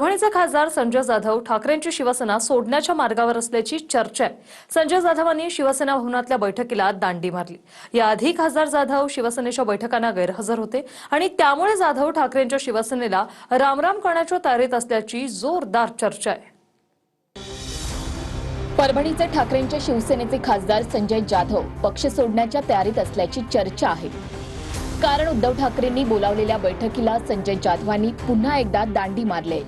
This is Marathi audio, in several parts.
परभणीचे खासदार संजय जाधव ठाकरेंची शिवसेना सोडण्याच्या मार्गावर असल्याची चर्चा आहे। संजय जाधवांनी शिवसेना भवनातल्या बैठकीला दांडी मारली। याआधी खासदार जाधव शिवसेनेच्या बैठकांना गैरहजर होते आणि त्यामुळे जाधव ठाकरेंच्या शिवसेनेला रामराम करण्याच्या तयारीत असल्याची जोरदार चर्चा आहे। परभणीचे ठाकरेंच्या शिवसेनेचे खासदार संजय जाधव पक्ष सोडण्याच्या तयारीत असल्याची चर्चा आहे। कारण उद्धव ठाकरेंनी बोलावलेल्या बैठकीला संजय जाधवांनी पुन्हा एकदा दांडी मारले।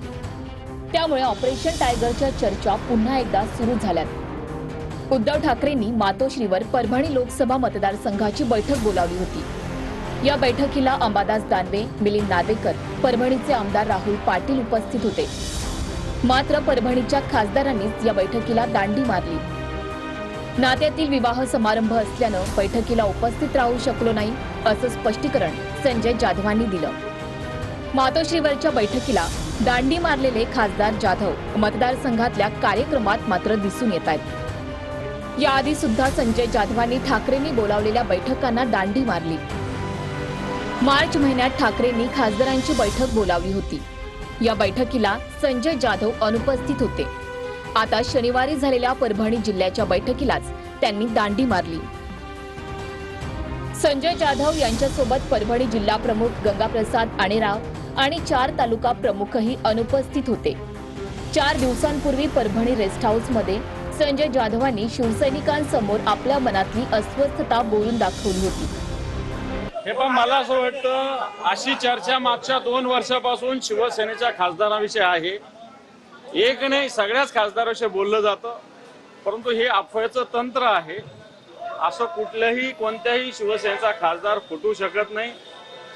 त्यामुळे ऑपरेशन टायगरच्या चर्चा पुन्हा एकदा सुरू झाल्यात। उद्धव ठाकरेंनी मातोश्रीवर परभणी लोकसभा मतदारसंघाची बैठक बोलावली होती। या बैठकीला अंबादास दानवे, मिलिंद नार्वेकर, परभणीचे आमदार राहुल पाटील उपस्थित होते। मात्र परभणीच्या खासदारांनीच या बैठकीला दांडी मारली। नात्यातील विवाह समारंभ असल्यानं बैठकीला उपस्थित राहू शकलो नाही असं स्पष्टीकरण संजय जाधवांनी दिलं। मातोश्रीवरच्या बैठकीला दांडी मारलेले खासदार जाधव मतदारसंघातल्या कार्यक्रमात मात्र दिसून येत आहेत। याआधी सुद्धा संजय जाधवांनी ठाकरेंनी बोलावलेल्या बैठकांना दांडी मारली। मार्च महिन्यात ठाकरेंनी खासदारांची बैठक बोलावली होती। या बैठकीला संजय जाधव अनुपस्थित होते। आता शनिवारी झालेल्या परभणी जिल्ह्याच्या बैठकीलाच त्यांनी दांडी मारली। संजय जाधव यांच्यासोबत परभणी जिल्हा प्रमुख गंगाप्रसाद आणेराव आणि 4 तालुका प्रमुखही अनुपस्थित होते। 4 दिवसांपूर्वी परभणी रेस्ट हाऊस मध्ये संजय जाधवांनी शिवसैनिकांसमोर आपल्या मनातली अस्वस्थता बोलून दाखवली होती। हे पण मला असं वाटतं अशी चर्चा मागच्या 2 वर्षापासून शिवसेनेच्या खासदारांविषयी आहे। एक नाही, सगळ्याच खासदारांविषयी बोललं जातं, परंतु हे अफवेचं तंत्र आहे। असं कुठल्याही कोणत्याही शिवसेनेचा खासदार फुटू शकत नाही।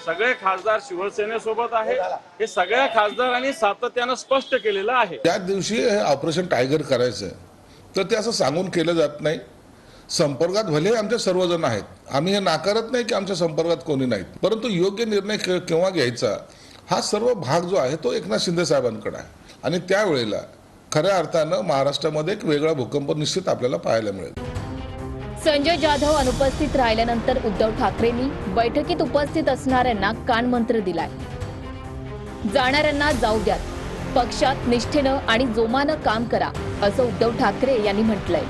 सगळे खासदार शिवसेनेसोबत आहे, हे सगळ्या खासदारांनी सातत्यानं स्पष्ट केलेलं आहे। त्या दिवशी हे ऑपरेशन टायगर करायचं तर ते असं सांगून केलं जात नाही। संपर्कात भले आमचे सर्वजण आहेत, आम्ही हे नाकारत नाही की आमच्या संपर्कात कोणी नाहीत, परंतु योग्य निर्णय केव्हा घ्यायचा हा सर्व भाग जो आहे तो एकनाथ शिंदे साहेबांकडे आहे आणि त्यावेळेला खऱ्या अर्थानं महाराष्ट्रामध्ये एक वेगळा भूकंप निश्चित आपल्याला पाहायला मिळेल। संजय जाधव अनुपस्थित राहिल्यानंतर उद्धव ठाकरेंनी बैठकीत उपस्थित असणाऱ्यांना कानमंत्र दिलाय। जाणाऱ्यांना जाऊ द्या, पक्षात निष्ठेनं आणि जोमानं काम करा असं उद्धव ठाकरे यांनी म्हटलंय।